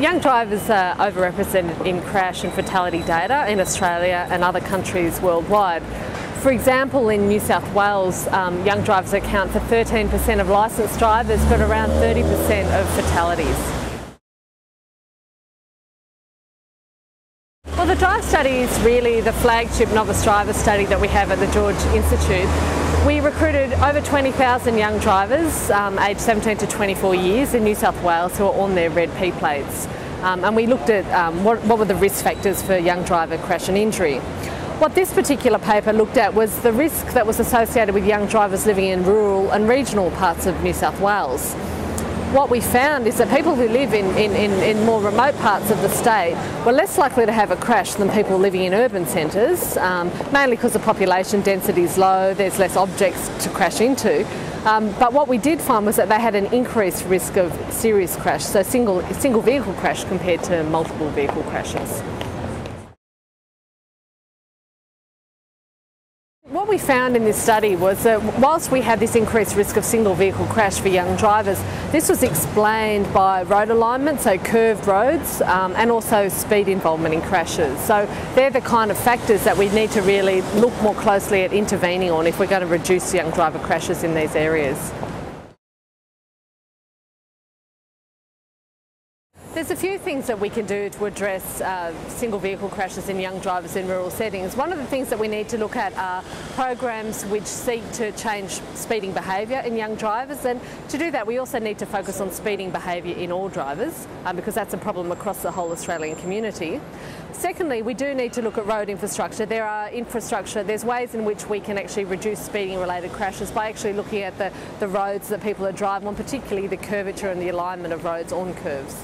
Young drivers are overrepresented in crash and fatality data in Australia and other countries worldwide. For example, in New South Wales, young drivers account for 13% of licensed drivers, but around 30% of fatalities. Well, the DRIVE study is really the flagship novice driver study that we have at the George Institute. We recruited over 20,000 young drivers aged 17 to 24 years in New South Wales who are on their red P plates. And we looked at what were the risk factors for young driver crash and injury. What this particular paper looked at was the risk that was associated with young drivers living in rural and regional parts of New South Wales. What we found is that people who live in more remote parts of the state were less likely to have a crash than people living in urban centres, mainly because the population density is low, there's less objects to crash into. But what we did find was that they had an increased risk of serious crash, so single vehicle crash compared to multiple vehicle crashes. What we found in this study was that whilst we had this increased risk of single vehicle crash for young drivers, this was explained by road alignment, so curved roads, and also speed involvement in crashes. So they're the kind of factors that we need to really look more closely at intervening on if we're going to reduce young driver crashes in these areas. There's a few things that we can do to address single vehicle crashes in young drivers in rural settings. One of the things that we need to look at are programs which seek to change speeding behaviour in young drivers, and to do that we also need to focus on speeding behaviour in all drivers because that's a problem across the whole Australian community. Secondly, we do need to look at road infrastructure. There's ways in which we can actually reduce speeding related crashes by actually looking at the roads that people are driving on, particularly the curvature and the alignment of roads on curves.